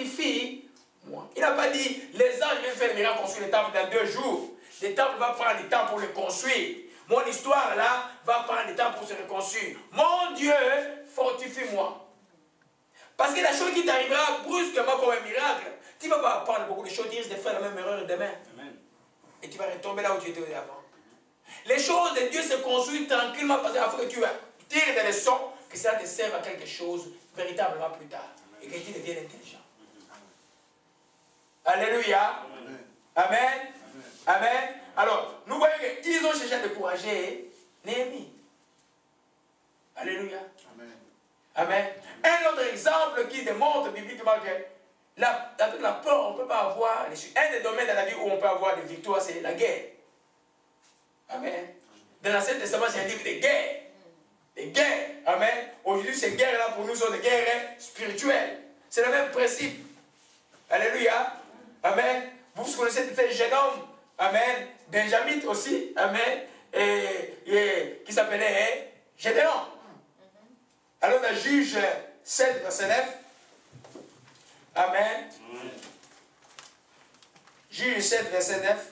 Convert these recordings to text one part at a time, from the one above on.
fortifie-moi. Il n'a pas dit, les anges viennent faire le miracle, construire les temples dans 2 jours. Les temples vont prendre du temps pour les construire. Mon histoire là va prendre du temps pour se reconstruire. Mon Dieu, fortifie-moi. Parce que la chose qui t'arrivera brusquement comme un miracle, tu ne vas pas apprendre beaucoup de choses, tu risques de faire la même erreur demain. Amen. Et tu vas retomber là où tu étais avant. Les choses de Dieu se construisent tranquillement parce qu'il faut que tu tires des leçons, que ça te serve à quelque chose véritablement plus tard. Et que tu deviennes intelligent. Alléluia. Amen. Amen. Amen. Alors, nous voyons qu'ils ont cherché à décourager Néhémie. Alléluia. Amen. Amen. Un autre exemple qui démontre bibliquement que avec la peur, on ne peut pas avoir... Un des domaines de la vie où on peut avoir des victoires, c'est la guerre. Amen. Dans l'Ancien Testament, c'est un livre de guerre. Des guerres. Amen. Aujourd'hui, ces guerres-là, pour nous, sont des guerres spirituelles. C'est le même principe. Alléluia. Amen. Vous connaissez ces jeunes hommes. Amen. Benjamin aussi. Amen. Et qui s'appelait Gédéon. Alors, dans Juge 7, verset 9. Amen. Juge 7, verset 9.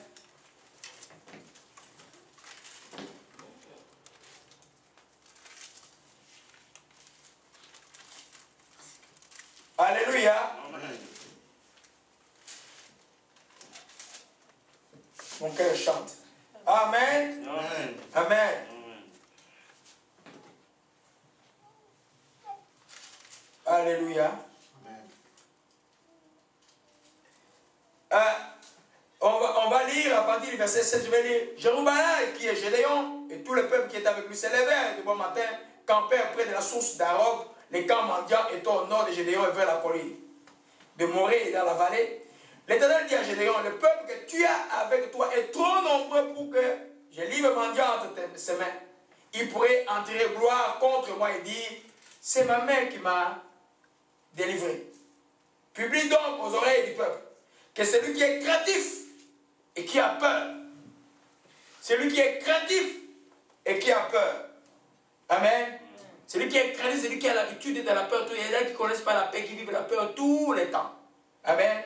Alléluia. Amen. Mon cœur chante. Amen. Amen. Amen. Alléluia. On va lire à partir du verset 7, je vais lire. Jérubaal, qui est Gédéon, et tout le peuple qui est avec lui s'élevèrent de bon matin, campèrent près de la source d'Arog, les camps mendiants étant au nord de Gédéon et vers la colline de Morée et dans la vallée. L'Éternel dit à Gédéon, le peuple que tu as avec toi est trop nombreux pour que je livre mendiant entre ses mains. Il pourrait en tirer gloire contre moi et dire, c'est ma main qui m'a délivré. Publie donc aux oreilles du peuple que celui qui est craintif et qui a peur, celui qui est craintif et qui a peur, amen. Celui qui est craintif, celui qui a l'habitude de la peur, il y en a qui ne connaissent pas la paix, qui vivent la peur tous les temps, amen.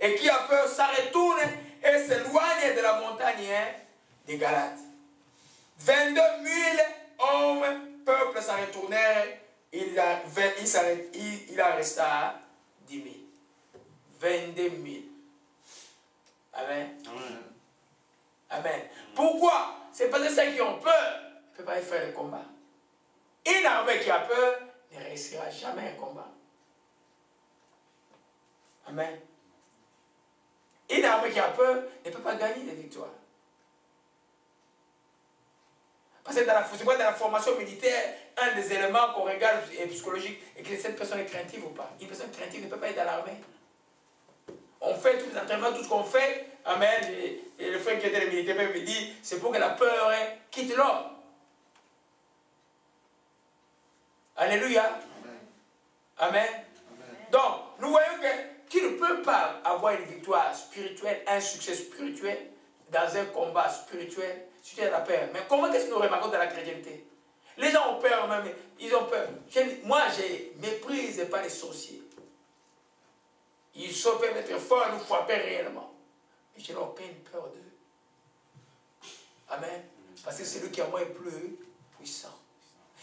Et qui a peur, ça retourne et s'éloigne de la montagne des Galates. 22 000 hommes, peuple s'en retournèrent, il en resta 10 000. 22 000. Amen. Amen. Amen. Pourquoi? C'est parce que ceux qui ont peur ne peuvent pas faire le combat. Une armée qui a peur ne réussira jamais un combat. Amen. Une armée qui a peur ne peut pas gagner des victoires. Parce que dans la formation militaire, un des éléments qu'on regarde est psychologique et que cette personne est craintive ou pas. Une personne craintive ne peut pas être dans l'armée. On fait tous les entraînements, tout ce qu'on fait. Amen. Et le frère qui était le militaire me dit, c'est pour que la peur quitte l'homme. Alléluia. Amen. Amen. Amen. Donc, nous voyons que tu ne peux pas avoir une victoire spirituelle, un succès spirituel dans un combat spirituel si tu as la peur. Mais comment est-ce que nous remarquons dans la chrétienté? Les gens ont peur même, ils ont peur. Moi, je méprise pas les sorciers. Ils peuvent être forts et nous frapper réellement. Mais je n'ai aucune peur d'eux. Amen. Parce que c'est lui qui est moi est plus puissant.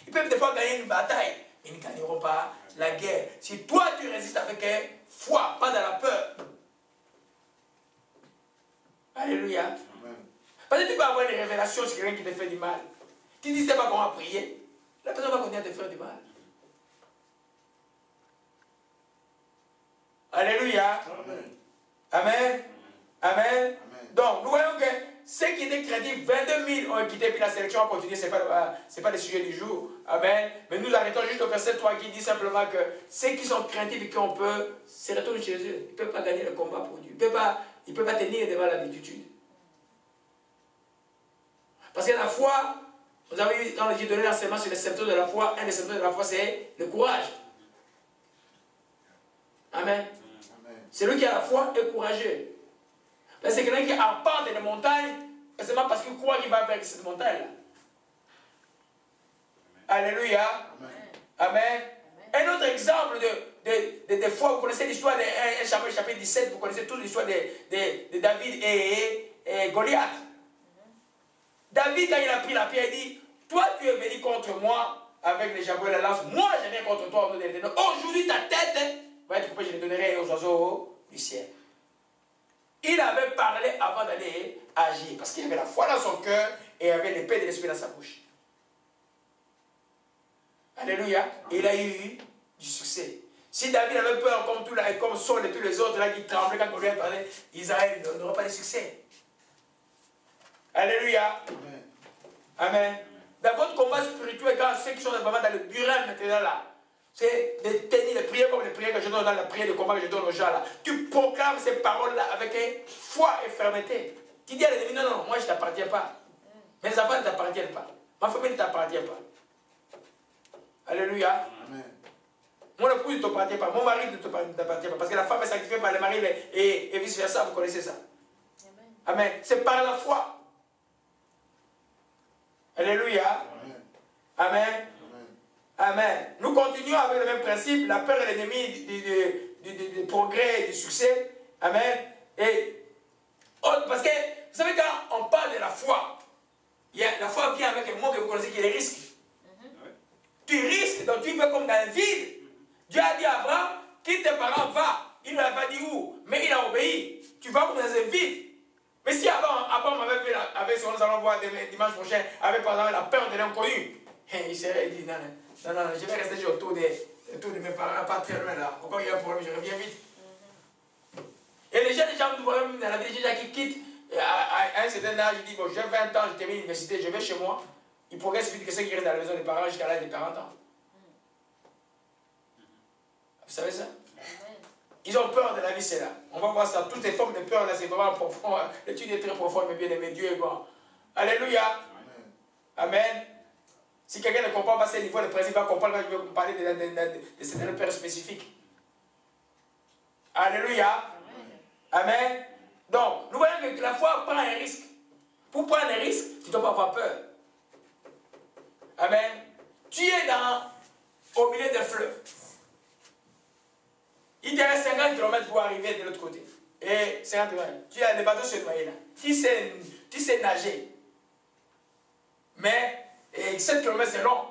Ils peuvent des fois gagner une bataille, mais ils ne gagneront pas la guerre. Si toi tu résistes avec foi, pas dans la peur. Alléluia. Amen. Parce que tu peux avoir une révélation sur quelqu'un qui te fait du mal. Tu ne sais pas comment prier. La personne va continuer à te faire du mal. Alléluia. Amen. Amen. Amen. Amen. Donc, nous voyons que ceux qui étaient craintifs, 22 000 ont quitté, puis la sélection a continué, ce n'est pas le sujet du jour. Amen. Mais nous arrêtons juste au verset 3 qui dit simplement que ceux qui sont craintifs et qui ont peur, se retournent chez eux. Ils ne peuvent pas gagner le combat pour Dieu. Ils ne peuvent pas tenir devant la multitude. Parce que la foi, vous avez vu, quand j'ai donné l'enseignement sur les symptômes de la foi, un des symptômes de la foi, c'est le courage. Amen. Celui qui a la foi est courageux. C'est quelqu'un qui apporte des montagnes, seulement parce qu'il croit qu'il va vers cette montagne-là. Alléluia. Amen. Amen. Un autre exemple. exemples de fois. Vous connaissez l'histoire de 1 Samuel chapitre 17, vous connaissez toute l'histoire de David et Goliath. David, quand il a pris la pierre, il dit, toi tu es venu contre moi avec les javelots et la lance, moi je viens contre toi au nom de l'Éternel. Aujourd'hui ta tête va être coupée, je les donnerai aux oiseaux du ciel. Il avait parlé avant d'aller agir, parce qu'il avait la foi dans son cœur et il avait l'épée de l'esprit dans sa bouche. Alléluia. Et il a eu du succès. Si David avait peur comme Saul et tous les autres là qui tremblaient quand on lui a parlé, Israël n'aurait pas de succès. Alléluia. Amen. Amen. Dans votre combat spirituel, quand ceux qui sont vraiment dans le burin maintenant là, c'est de tenir les prières comme les prières que je donne dans la prière de combat que je donne aux gens là. Tu proclames ces paroles-là avec foi et fermeté. Tu dis à l'ennemi, non, non, moi je ne t'appartiens pas. Mes enfants ne t'appartiennent pas. Ma famille ne t'appartient pas. Alléluia. Amen. Mon épouse ne t'appartient pas. Mon mari ne t'appartient pas. Parce que la femme est sacrifiée par le mari et vice versa. Vous connaissez ça. Amen. Amen. C'est par la foi. Alléluia. Amen. Amen. Amen. Nous continuons avec le même principe. La peur est l'ennemi du progrès et du succès. Amen. Et parce que, vous savez, quand on parle de la foi, la foi vient avec un mot que vous connaissez qui est le risque. Tu risques, donc tu vas comme dans le vide. Dieu a dit à Abraham, quitte tes parents, va. Il ne l'a pas dit où, mais il a obéi. Tu vas comme dans un vide. Mais si Abraham avait fait, avec ce que nous allons voir dimanche prochain, avait par exemple la peur de l'inconnu, il serait dit, non, je vais rester autour de mes parents, pas très loin là. Encore il y a un problème, je reviens vite. Et les gens nous voient même dans la vie, des gens qui quittent à un certain âge, ils disent, bon, j'ai 20 ans, je termine l'université, je vais chez moi. Ils progressent vite que ceux qui restent dans la maison des parents jusqu'à l'âge de 40 ans. Vous savez ça? Ils ont peur de la vie, c'est là. On va voir ça. Toutes les formes de peur, là, c'est vraiment profond. L'étude est très profonde, mais bien aimé, Dieu est bon. Alléluia. Amen. Amen. Si quelqu'un ne comprend pas ces niveaux, le président va comprendre quand je vais parler de certaines peurs spécifiques. Alléluia. Amen. Donc, nous voyons que la foi prend un risque. Pour prendre un risque, tu ne dois pas avoir peur. Amen. Tu es au milieu d'un fleuve. Il te reste 50 km pour arriver de l'autre côté. Et 50 km. Tu as les bateaux se noyer là. Tu sais nager. Mais 7 km c'est long.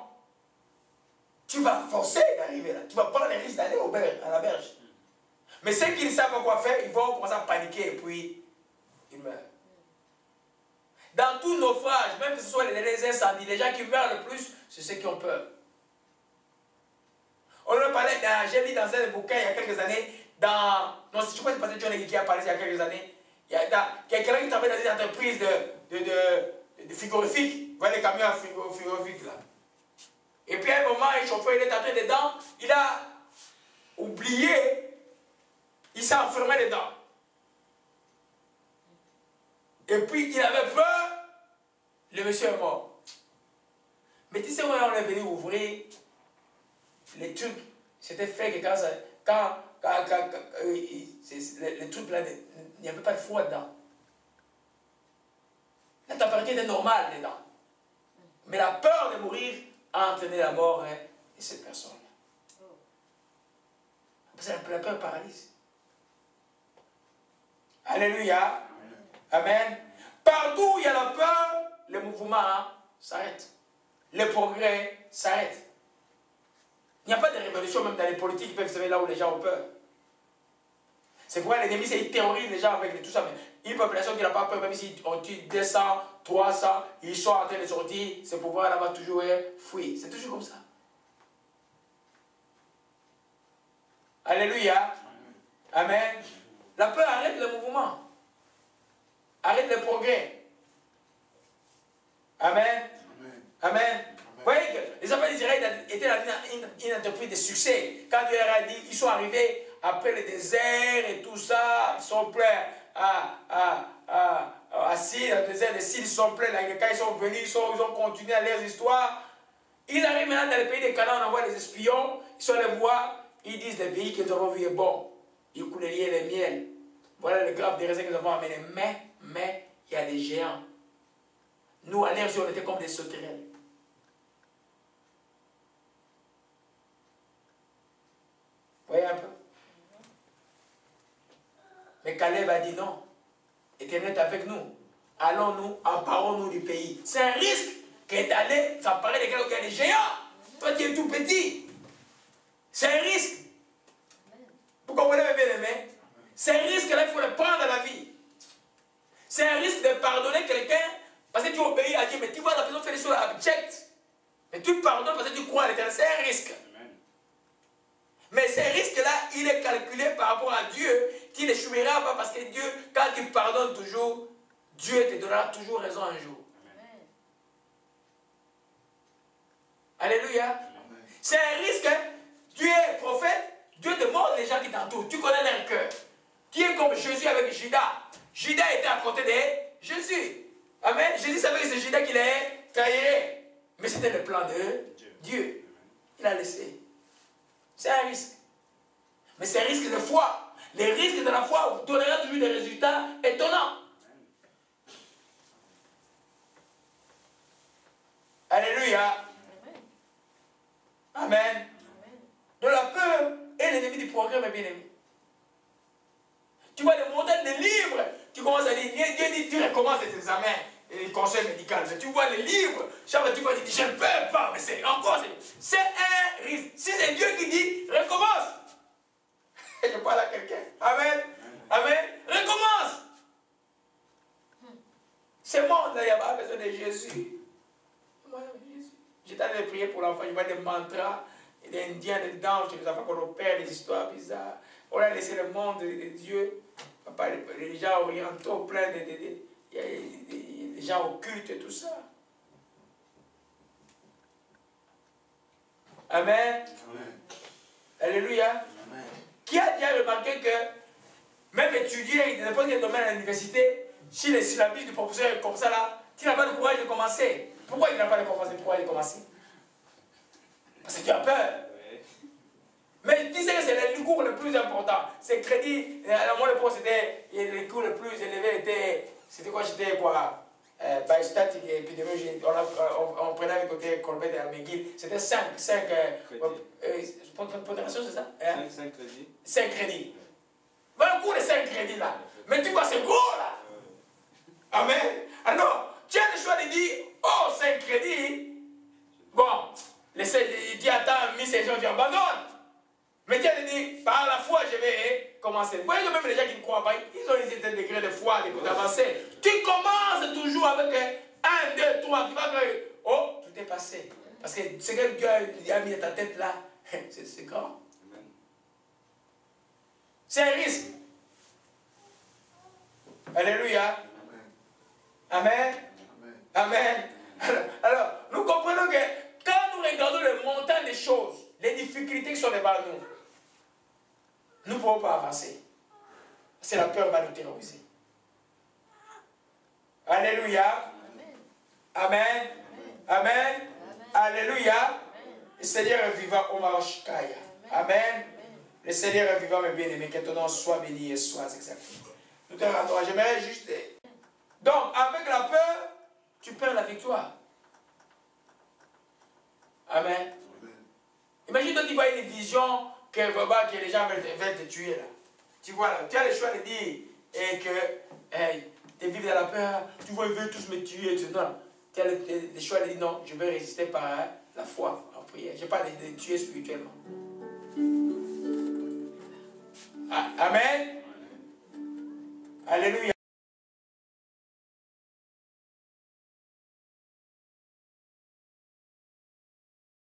Tu vas forcer d'arriver là. Tu vas prendre le risque d'aller à la berge. Mais ceux qui ne savent pas quoi faire, ils vont commencer à paniquer et puis ils meurent. Dans tous nos naufrages, même que ce soit les incendies, les gens qui meurent le plus, c'est ceux qui ont peur. On en parlait, j'ai lu dans un bouquin il y a quelques années, non, je crois que c'est Pasteur John qui a parlé il y a quelques années, il y a quelqu'un qui travaille dans une entreprise de frigorifique, vous voyez les camions frigorifiques là. Et puis à un moment, le chauffeur il est entré dedans, il a oublié, il s'est enfermé dedans. Et puis il avait peur, le monsieur est mort. Mais tu sais, on est venu ouvrir les trucs, c'était fait que quand les trucs là, il n'y avait pas de froid dedans. La température était normale dedans. Mais la peur de mourir a entraîné la mort de cette personne-là. Parce que la peur paralyse. Alléluia. Amen. Partout où il y a la peur, le mouvement s'arrête. Le progrès s'arrête. Il n'y a pas de révolution même dans les politiques qui peuvent se faire là où les gens ont peur. C'est pourquoi l'ennemi, il terrorise les gens avec tout ça. Mais une population qui n'a pas peur, même si on tue 200, 300, ils sont en train de sortir, ce pouvoir-là va toujours fuir. C'est toujours comme ça. Alléluia. Amen. La peur arrête le mouvement. Arrête le progrès. Amen. Amen. Vous voyez que les enfants d'Israël étaient dans une entreprise de succès. Quand Dieu leur a dit, ils sont arrivés après le désert et tout ça, ils sont prêts assis dans le désert de Syrie, ils sont prêts. Quand ils sont venus, ils ont continué à leurs histoires. Ils arrivent maintenant dans le pays de Canaan, on envoie les espions, ils sont allés voir, ils disent le pays que nous avons vu est bon. Ils coulent le lait et le miel. Voilà le grave des raisins que nous avons amenés. Mais, il y a des géants. Nous, à l'air, on était comme des sauterelles. Mais Caleb a dit non. L'Éternel est avec nous. Allons-nous, emparons-nous du pays. C'est un risque qu'est allé s'emparer de quelqu'un qui a des géants. Toi qui es tout petit. C'est un risque. Vous comprenez bien aimé? C'est un risque là, il faut le prendre dans la vie. C'est un risque de pardonner quelqu'un parce que tu obéis à Dieu. Mais tu vois la personne fait des choses abjectes. Mais tu pardonnes parce que tu crois à l'Éternel. C'est un risque. Mais ce risque-là, il est calculé par rapport à Dieu. Tu n'échoueras pas parce que Dieu, quand tu pardonnes toujours, Dieu te donnera toujours raison un jour. Amen. Alléluia. C'est un risque. Hein? Tu es prophète, Dieu te montre les gens qui t'entourent. Tu connais leur cœur. Tu es comme Jésus avec Judas. Judas était à côté de Jésus. Amen. Jésus savait que c'est Judas qui les trahirait. Mais c'était le plan de Dieu. Il a laissé. C'est un risque. Mais c'est un risque de foi. Les risques de la foi vous donneront toujours des résultats étonnants. Alléluia. Amen. Donc la peur est l'ennemi du progrès, mes bien-aimés. Tu vois les montagnes de livres, tu commences à dire, Dieu dit, tu recommences les examens et les conseils médicaux. Mais tu vois les livres, chaque fois tu vois, tu dis, je ne peux pas, mais c'est encore, c'est un risque. Si c'est Dieu qui dit, recommence. Je parle à quelqu'un. Amen. Amen. Recommence. Ce monde-là, il n'y a pas besoin de Jésus. J'étais en train de prier pour l'enfant, je vois des mantras, des indiens dedans, chez les enfants qu'on opère, des histoires bizarres. On a laissé le monde de Dieu, les gens orientaux, plein de gens occultes et tout ça. Amen. Amen. Alléluia. Amen. Qui a déjà remarqué que même étudier dans n'importe quel domaine à l'université, si les syllabus du professeur est comme ça là, tu n'as pas le courage de commencer. Pourquoi il n'a pas de commencer? Parce que tu as peur. Mais tu sais que c'est le cours le plus important. C'est crédit. Moi, le prof, c'était le cours le plus élevé. C'était quoi? J'étais quoi? Biostatique et épidémiologie. On prenait avec côté Colbert et McGill. C'était 5 pondérations, c'est ça? 5 crédits. 5 crédits. Un cours de 5 crédits là. Mais tu vois, c'est gros là. Amen. Alors, tu as le choix de dire, oh, 5 crédits. Bon, il dit, attends, 1600, tu abandonnes. Mais tu as dit, par la foi, je vais commencer. Vous voyez que même les gens qui ne croient pas, ils ont un degré de foi, d'avancer. Tu commences toujours avec 1, 2, 3, tu vas dire, oh, tout est passé. Parce que ce que Dieu a mis dans ta tête là, c'est grand. C'est un risque. Alléluia. Amen. Amen. Alors, nous comprenons que quand nous regardons le montant des choses, les difficultés qui sont devant nous ne pouvons pas avancer. C'est la peur qui va nous terroriser. Alléluia. Amen. Amen. Alléluia. Le Seigneur est vivant au Maroshkaya. Amen. Le Seigneur est vivant, mes bien-aimés. Que ton nom soit béni et soit exalté. Nous te rendons. J'aimerais juste. Donc, avec la peur, tu perds la victoire. Amen. Imagine-toi, tu vois une vision que les gens veulent te tuer là. Tu vois là, tu as le choix de dire et que tu vis dans la peur, tu vois, ils veulent tous me tuer, etc. Non, tu as le choix de dire non, je vais résister par la foi, en prière. Je ne vais pas les tuer spirituellement. Amen. Alléluia.